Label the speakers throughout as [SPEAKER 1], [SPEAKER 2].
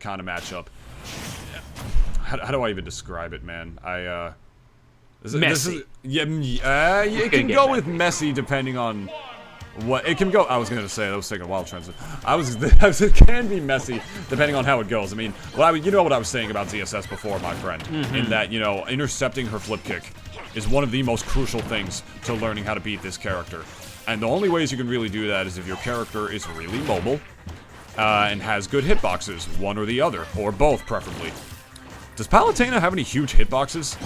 [SPEAKER 1] kind of matchup. How do I even describe it, man?
[SPEAKER 2] Messy.
[SPEAKER 1] It can go with messy depending on what it can go. I was gonna say that was taking a wild transit. It can be messy depending on how it goes. I mean, you know what I was saying about ZSS before, my friend, in that, you know, intercepting her flip kick is one of the most crucial things to learning how to beat this character. And the only ways you can really do that is if your character is really mobile and has good hitboxes, one or the other, or both preferably. Does Palutena have any huge hitboxes?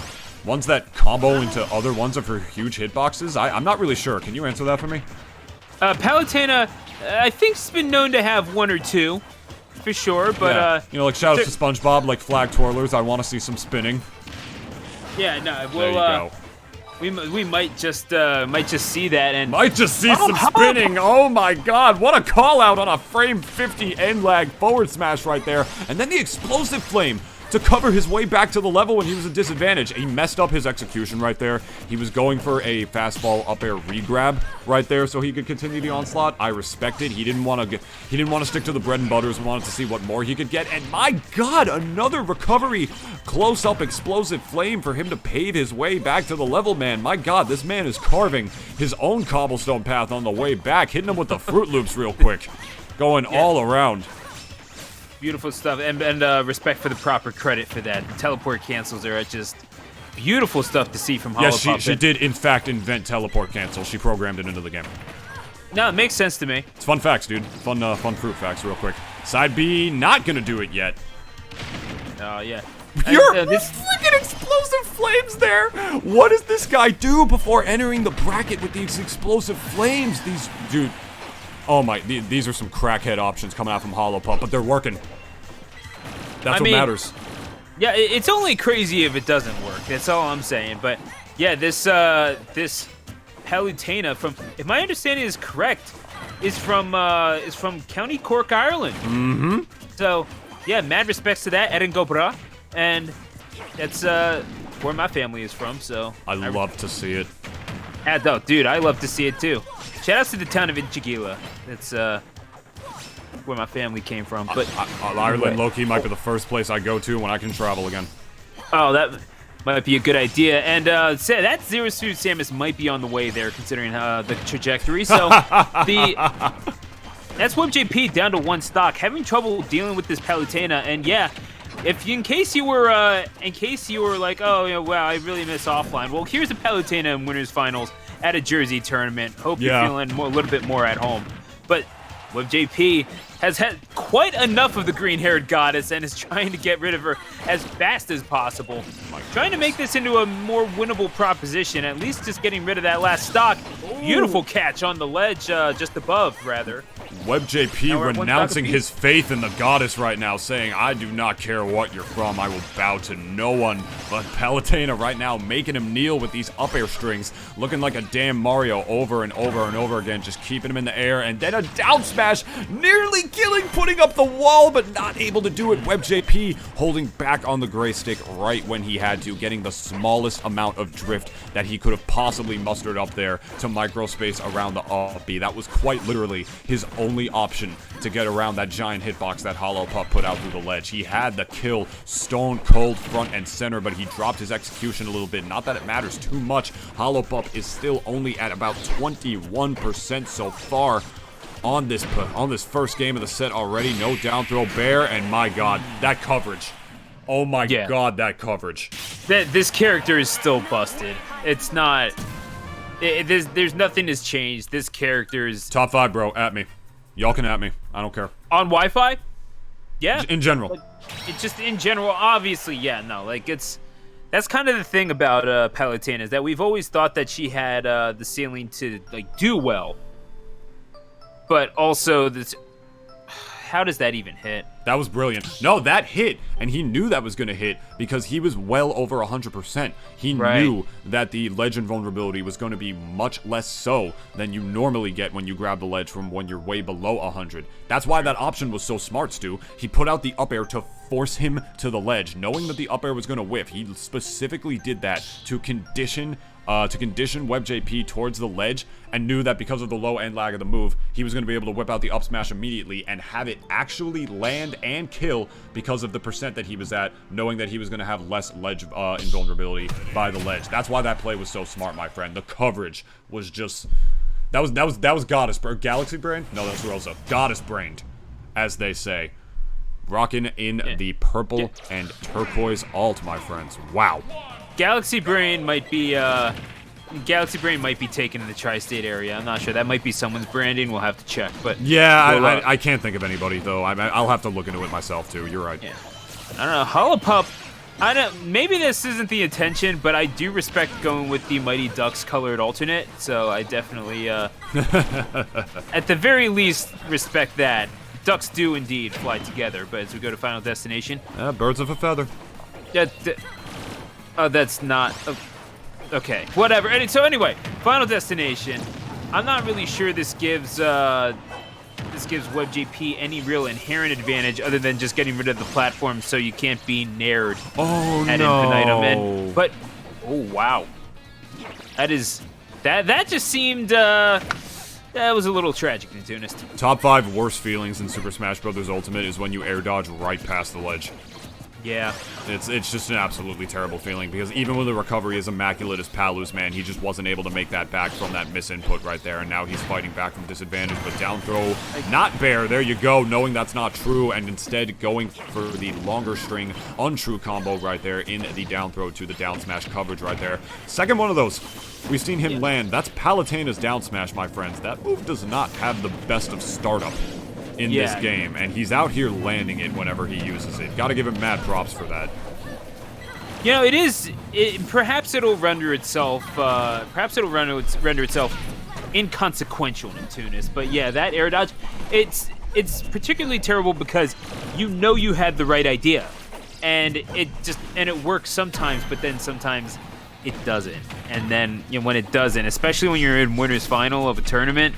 [SPEAKER 1] Ones that combo into other ones of her huge hitboxes? I'm not really sure. Can you answer that for me?
[SPEAKER 2] Palutena, I think, has been known to have one or two, for sure, but,
[SPEAKER 1] yeah. You know, like, shout out to SpongeBob, like, flag twirlers, I want to see some spinning.
[SPEAKER 2] Yeah, no,
[SPEAKER 1] There you go.
[SPEAKER 2] We might just see that, and...
[SPEAKER 1] Might just see some spinning! Oh my god, what a call-out on a frame 50 end lag forward smash right there, and then the explosive flame to cover his way back to the level when he was at disadvantage. He messed up his execution right there. He was going for a fastball up air re-grab right there so he could continue the onslaught. I respect it. He didn't want to stick to the bread and butters. He wanted to see what more he could get. And my god, another recovery close-up explosive flame for him to pave his way back to the level, man. My god, this man is carving his own cobblestone path on the way back, hitting him with the Fruit Loops real quick. Going all around.
[SPEAKER 2] Beautiful stuff, and respect for the proper credit for that. The teleport cancels are just beautiful stuff to see from holopup.
[SPEAKER 1] Yes, she did in fact invent teleport cancel. She programmed it into the game.
[SPEAKER 2] No, it makes sense to me.
[SPEAKER 1] It's fun facts, dude. Fun fruit facts real quick. Side B, not gonna do it yet.
[SPEAKER 2] Oh, yeah.
[SPEAKER 1] This freaking explosive flames there! What does this guy do before entering the bracket with these explosive flames? Dude... Oh my, these are some crackhead options coming out from holopup, but they're working. That's what matters.
[SPEAKER 2] Yeah, it's only crazy if it doesn't work. That's all I'm saying. But yeah, this Palutena from, if my understanding is correct, is from County Cork, Ireland.
[SPEAKER 1] Mm-hmm.
[SPEAKER 2] So yeah, mad respects to that, Edinburgh, Bra, and that's where my family is from. So
[SPEAKER 1] I love to see it.
[SPEAKER 2] No, dude, I love to see it too. Shout outs to the town of Inchigila. That's where my family came from. But
[SPEAKER 1] Ireland, low-key, might be the first place I go to when I can travel again.
[SPEAKER 2] Oh, that might be a good idea. And that Zero Suit Samus might be on the way there, considering the trajectory. So that's WebbJP down to 1 stock, having trouble dealing with this Palutena. And yeah, in case you were like, oh, you know, wow, I really miss offline. Well, here's the Palutena in winners finals at a Jersey tournament. Hope you're feeling a little bit more at home. But WebbJP has had quite enough of the green-haired goddess and is trying to get rid of her as fast as possible. Trying to make this into a more winnable proposition, at least just getting rid of that last stock. Beautiful catch on the ledge, just above, rather.
[SPEAKER 1] WebbJP renouncing his faith in the goddess right now, saying, I do not care what you're from, I will bow to no one. But Palutena right now making him kneel with these up air strings, looking like a damn Mario over and over and over again, just keeping him in the air, and then a down smash, nearly killing, putting up the wall, but not able to do it. WebbJP holding back on the gray stick right when he had to, getting the smallest amount of drift that he could have possibly mustered up there to microspace around the up B. That was quite literally his only option to get around that giant hitbox that holopup put out through the ledge. He had the kill stone cold front and center, but he dropped his execution a little bit. Not that it matters too much. holopup is still only at about 21% so far on this first game of the set already. No down throw bear, and my god, that coverage. Oh my god, that coverage.
[SPEAKER 2] This character is still busted. It's not... There's nothing has changed. This character is...
[SPEAKER 1] Top 5, bro. At me. Y'all can at me. I don't care.
[SPEAKER 2] On Wi-Fi? Yeah.
[SPEAKER 1] In general.
[SPEAKER 2] Like, it's just in general, obviously, yeah, no. Like, it's... That's kind of the thing about Palutena, is that we've always thought that she had the ceiling to, like, do well. But also, this... How does that even hit?
[SPEAKER 1] That was brilliant. No, that hit, and he knew that was going to hit because he was well over 100%. He knew that the legend vulnerability was going to be much less so than you normally get when you grab the ledge from when you're way below 100. That's why that option was so smart, Stu. He put out the up air to force him to the ledge, knowing that the up air was going to whiff. He specifically did that to condition to condition WebbJP towards the ledge, and knew that because of the low end lag of the move, he was going to be able to whip out the up smash immediately and have it actually land and kill because of the percent that he was at, knowing that he was going to have less ledge invulnerability by the ledge. That's why that play was so smart, my friend. The coverage was just... That was goddess... Galaxy brain? No, that's Rosa. Goddess brained, as they say. Rocking in the purple and turquoise alt, my friends. Wow.
[SPEAKER 2] Galaxy Brain might be taken in the tri-state area. I'm not sure. That might be someone's branding. We'll have to check. But
[SPEAKER 1] yeah, I can't think of anybody though. I'll have to look into it myself too. You're right.
[SPEAKER 2] Yeah. I don't know. holopup. Maybe this isn't the intention, but I do respect going with the Mighty Ducks colored alternate. So I definitely, at the very least, respect that. Ducks do indeed fly together. But as we go to Final Destination,
[SPEAKER 1] birds of a feather.
[SPEAKER 2] Oh, that's not... okay, whatever. So anyway, Final Destination. I'm not really sure this gives WebbJP any real inherent advantage other than just getting rid of the platform so you can't be nared at infinitum. But, oh, wow. That just seemed... that was a little tragic, Nintunist.
[SPEAKER 1] Top 5 worst feelings in Super Smash Bros. Ultimate is when you air dodge right past the ledge.
[SPEAKER 2] Yeah.
[SPEAKER 1] It's just an absolutely terrible feeling, because even when the recovery is immaculate as Palus, man, he just wasn't able to make that back from that misinput right there, and now he's fighting back from disadvantage, but down throw, not bear, there you go, knowing that's not true, and instead going for the longer string untrue combo right there in the down throw to the down smash coverage right there. Second one of those we've seen him land. That's Palutena's down smash, my friends. That move does not have the best of startup in this game, and he's out here landing it whenever he uses it. Gotta give him mad props for that.
[SPEAKER 2] You know, perhaps it'll render itself, inconsequential in Tunis, but yeah, that air dodge, it's particularly terrible because you know you had the right idea, and it works sometimes, but then sometimes it doesn't. And then, you know, when it doesn't, especially when you're in winner's final of a tournament,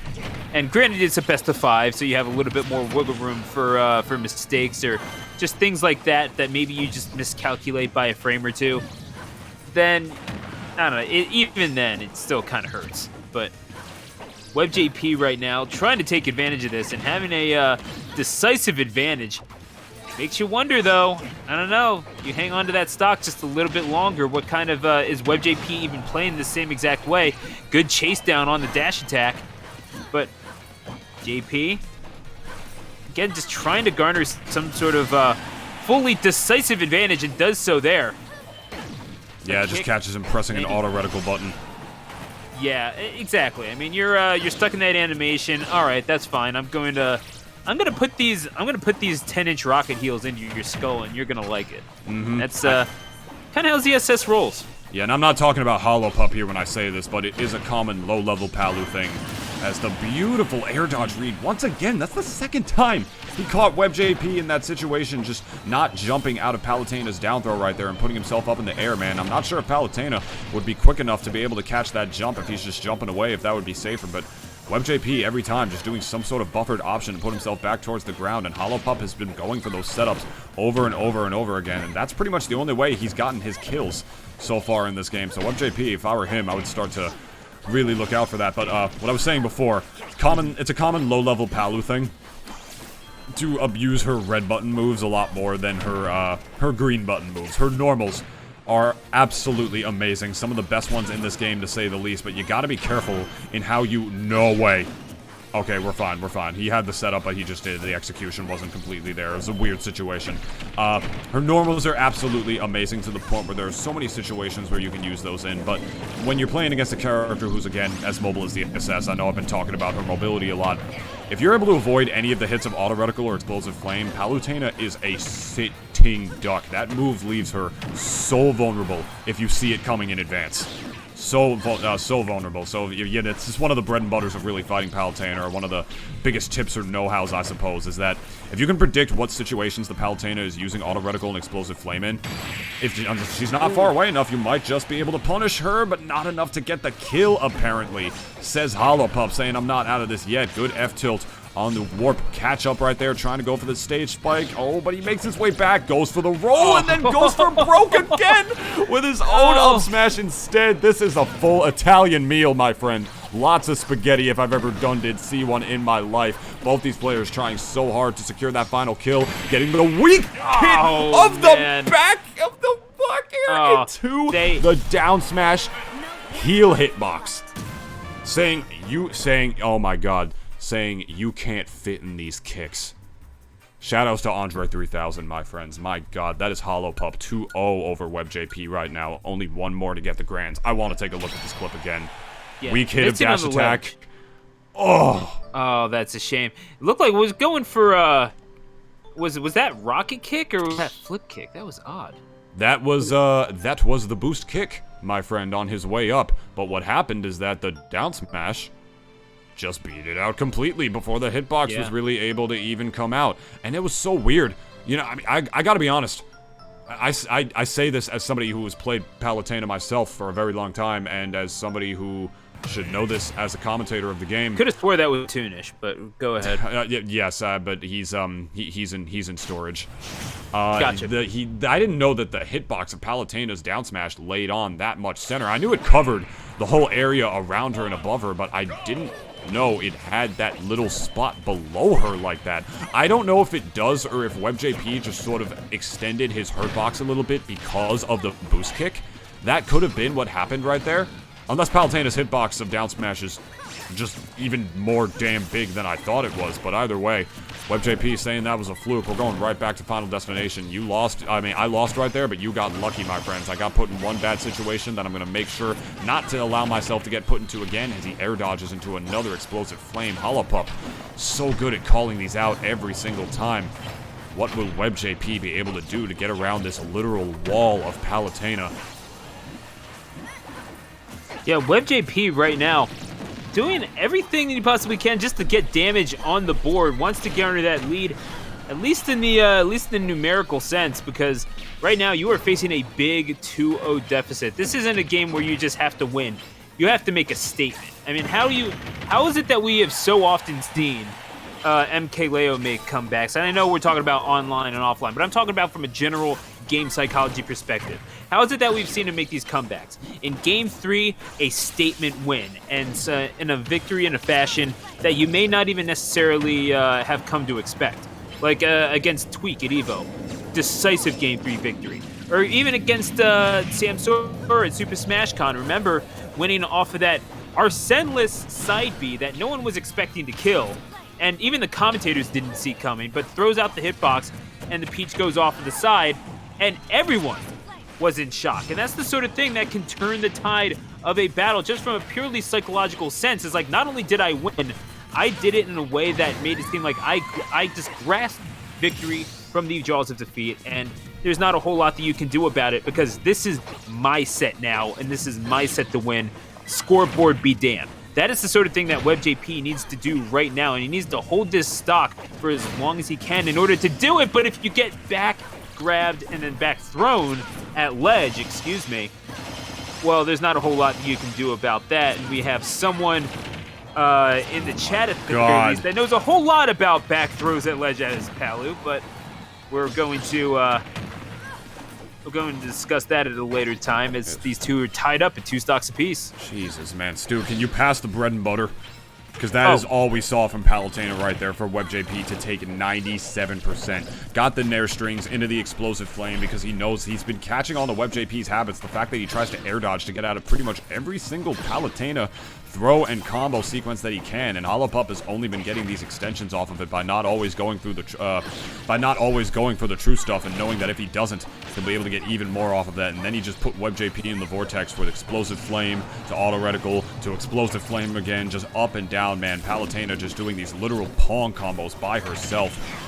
[SPEAKER 2] and granted it's a best of 5, so you have a little bit more wiggle room for mistakes or just things like that maybe you just miscalculate by a frame or two, then, I don't know, even then, it still kind of hurts. But WebbJP right now trying to take advantage of this and having a decisive advantage. Makes you wonder, though. I don't know. You hang on to that stock just a little bit longer. What kind of is WebbJP even playing the same exact way? Good chase down on the dash attack. But JP, again, just trying to garner some sort of fully decisive advantage, and does so there.
[SPEAKER 1] Yeah, it just catches him pressing an auto reticle button.
[SPEAKER 2] Yeah, exactly. I mean, you're stuck in that animation. All right, that's fine. I'm gonna put these 10-inch rocket heels into your skull, and you're gonna like it. Mm-hmm. That's kind of how ZSS rolls.
[SPEAKER 1] Yeah, and I'm not talking about holopup here when I say this, but it is a common low-level Palu thing. As the beautiful air dodge read, once again, that's the second time he caught WebbJP in that situation, just not jumping out of Palutena's down throw right there and putting himself up in the air, man. I'm not sure if Palutena would be quick enough to be able to catch that jump if he's just jumping away, if that would be safer, but WebbJP every time just doing some sort of buffered option to put himself back towards the ground, and holopup has been going for those setups over and over and over again, and that's pretty much the only way he's gotten his kills so far in this game. So WebbJP, if I were him, I would start to really look out for that. But what I was saying before, it's a common low-level Palu thing to abuse her red button moves a lot more than her green button moves. Her normals are absolutely amazing. Some of the best ones in this game, to say the least, but you gotta be careful in how you... No way. Okay, we're fine, we're fine. He had the setup, but he just did. The execution wasn't completely there. It was a weird situation. Her normals are absolutely amazing to the point where there are so many situations where you can use those in, but when you're playing against a character who's, again, as mobile as the SS, I know I've been talking about her mobility a lot. If you're able to avoid any of the hits of Auto Reticle or Explosive Flame, Palutena is a sitting duck. That move leaves her so vulnerable if you see it coming in advance. So vulnerable. So, yeah, it's just one of the bread and butters of really fighting Palutena, or one of the biggest tips or know-hows, I suppose, is that if you can predict what situations the Palutena is using Auto Reticle and Explosive Flame in, if she's not far away enough, you might just be able to punish her, but not enough to get the kill, apparently, says holopup, saying, I'm not out of this yet. Good F-tilt on the warp catch-up right there, trying to go for the stage spike. Oh, but he makes his way back, goes for the roll, and then goes for broke again with his own up smash instead. This is a full Italian meal, my friend. Lots of spaghetti if I've ever did see one in my life. Both these players trying so hard to secure that final kill, getting the weak hit of the back of the block here into the down smash heel hitbox. Oh my god, saying you can't fit in these kicks. Shoutouts to Andre 3000, my friends. My god, that is holopup 2-0 over WebbJP right now. Only one more to get the grands. I want to take a look at this clip again. Yeah, weak hit of dash attack. Oh, that's a shame. It looked like it was going for was that rocket kick or was that flip kick? That was odd. That was the boost kick, my friend, on his way up. But what happened is that the down smash just beat it out completely before the hitbox was really able to even come out. And it was so weird. You know, I mean, I gotta be honest. I say this as somebody who has played Palutena myself for a very long time, and as somebody who should know this as a commentator of the game. Could have swore that was Toonish, but go ahead. Yes, but he's in storage. Gotcha. I didn't know that the hitbox of Palutena's down smash laid on that much center. I knew it covered the whole area around her and above her, but I didn't know it had that little spot below her like that. I don't know if it does or if WebbJP just sort of extended his hurtbox a little bit because of the boost kick. That could have been what happened right there. Unless Palutena's hitbox of down smash is just even more damn big than I thought it was. But either way, WebbJP saying that was a fluke. We're going right back to Final Destination. You lost. I mean, I lost right there, but you got lucky, my friends. I got put in one bad situation that I'm going to make sure not to allow myself to get put into again as he air dodges into another explosive flame. Holopup, so good at calling these out every single time. What will WebbJP be able to do to get around this literal wall of Palutena? Yeah, WebbJP right now doing everything that he possibly can just to get damage on the board. Wants to garner that lead, at least in the numerical sense, because right now you are facing a big 2-0 deficit. This isn't a game where you just have to win. You have to make a statement. I mean, how is it that we have so often seen MKLeo make comebacks? And I know we're talking about online and offline, but I'm talking about from a general game psychology perspective. How is it that we've seen him make these comebacks? In Game 3, a statement win, and in a victory in a fashion that you may not even necessarily have come to expect. Like against Tweak at EVO, decisive Game 3 victory. Or even against Samsor at Super Smash Con, remember winning off of that Arsenless side B that no one was expecting to kill, and even the commentators didn't see coming, but throws out the hitbox, and the Peach goes off to the side, and everyone was in shock. And that's the sort of thing that can turn the tide of a battle just from a purely psychological sense. It's like, not only did I win, I did it in a way that made it seem like I just grasped victory from the jaws of defeat, and there's not a whole lot that you can do about it because this is my set now, and this is my set to win. Scoreboard be damned. That is the sort of thing that WebbJP needs to do right now, and he needs to hold this stock for as long as he can in order to do it. But if you get back grabbed and then back thrown at ledge, well, there's not a whole lot you can do about that. And we have someone in the chat at the very least that knows a whole lot about back throws at ledge as Palu, but we're going to discuss that at a later time as these two are tied up at 2 stocks apiece. Jesus, man. Stu, can you pass the bread and butter? Because that is all we saw from Palutena right there for WebbJP to take 97%. Got the Nair strings into the explosive flame because he knows he's been catching on to WebbJP's habits. The fact that he tries to air dodge to get out of pretty much every single Palutena throw and combo sequence that he can, and holopup has only been getting these extensions off of it by not always going through the for the true stuff, and knowing that if he doesn't, he'll be able to get even more off of that. And then he just put WebbJP in the vortex with explosive flame to auto reticle to explosive flame again, just up and down, man. Palutena just doing these literal Pong combos by herself.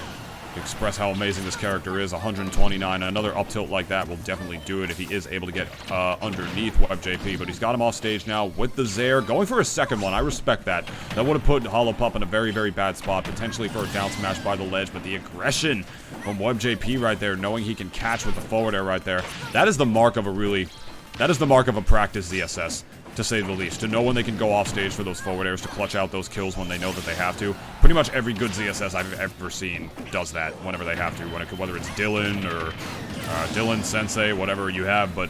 [SPEAKER 1] To express how amazing this character is. 129. Another up tilt like that will definitely do it if he is able to get underneath WebbJP. But he's got him off stage now with the Zair. Going for a second one. I respect that. That would have put holopup in a very, very bad spot. Potentially for a down smash by the ledge. But the aggression from WebbJP right there, knowing he can catch with the forward air right there. That is the mark of a practice ZSS. to say the least. To know when they can go off stage for those forward airs, to clutch out those kills when they know that they have to. Pretty much every good ZSS I've ever seen does that whenever they have to, whether it's Dylan or Dylan, Sensei, whatever you have, but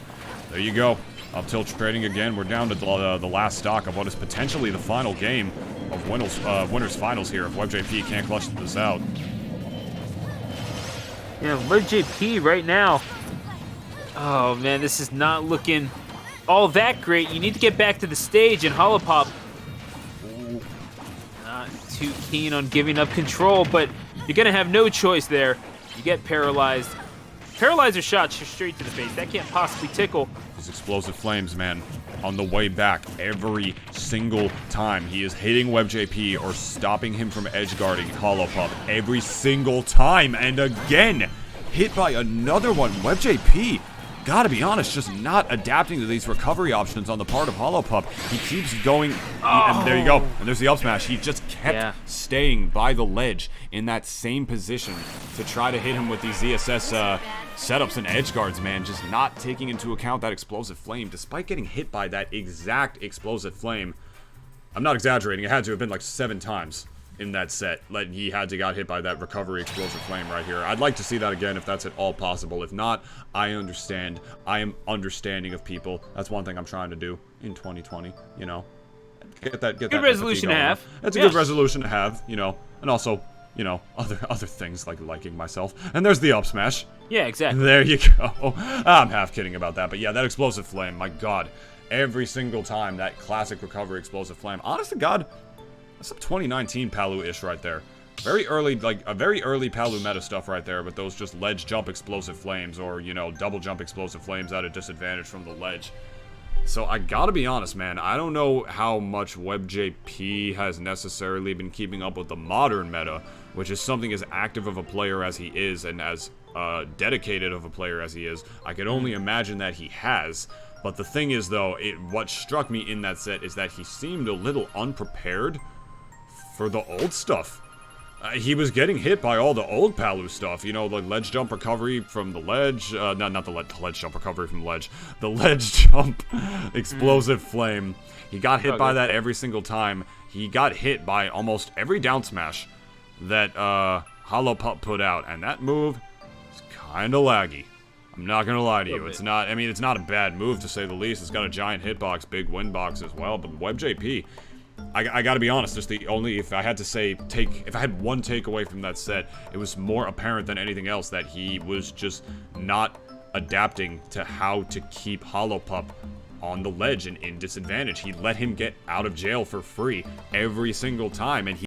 [SPEAKER 1] there you go. Up tilt trading again. We're down to the last stock of what is potentially the final game of winners finals here if WebbJP can't clutch this out.
[SPEAKER 2] Yeah, WebbJP right now. Oh man, this is not looking all that great. You need to get back to the stage, and holopup not too keen on giving up control, but you're gonna have no choice there. You get paralyzed. Paralyzer shot straight to the face. That can't possibly tickle.
[SPEAKER 1] These explosive flames, man, on the way back every single time. He is hitting WebbJP or stopping him from edge guarding holopup every single time. And again, hit by another one. WebbJP, gotta be honest, just not adapting to these recovery options on the part of holopup. He keeps going, and there you go. And there's the up smash. He just kept staying by the ledge in that same position to try to hit him with these ZSS setups and edge guards, man. Just not taking into account that explosive flame, despite getting hit by that exact explosive flame. I'm not exaggerating. It had to have been like 7 times in that set. Like, he had to got hit by that recovery explosive flame right here. I'd like to see that again if that's at all possible. If not, I understand. I am understanding of people. That's one thing I'm trying to do in 2020, you know. Get that
[SPEAKER 2] good resolution to have.
[SPEAKER 1] That's a good resolution to have, you know. And also, you know, other things like liking myself. And there's the up smash.
[SPEAKER 2] Yeah, exactly.
[SPEAKER 1] There you go. I'm half kidding about that, but yeah, that explosive flame, my god. Every single time that classic recovery explosive flame. Honest to god, that's some 2019 Palu-ish right there. Very early, like, a very early Palu meta stuff right there, with those just ledge jump explosive flames, or, you know, double jump explosive flames at a disadvantage from the ledge. So I gotta be honest, man, I don't know how much WebbJP has necessarily been keeping up with the modern meta, which is something as active of a player as he is, and as dedicated of a player as he is. I could only imagine that he has. But the thing is, though, what struck me in that set is that he seemed a little unprepared for the old stuff. He was getting hit by all the old Palu stuff, you know, the ledge jump recovery from the ledge, not the ledge jump recovery from the ledge, the ledge jump explosive flame. He got hit by that every single time. He got hit by almost every down smash that holopup put out, and that move is kind of laggy. I'm not gonna lie to you. It's not, I mean, it's not a bad move to say the least. It's got a giant hitbox, big win box as well, but WebbJP, I gotta be honest, just the only, if I had to say, if I had one takeaway from that set, it was more apparent than anything else that he was just not adapting to how to keep holopup on the ledge and in disadvantage. He let him get out of jail for free every single time, and he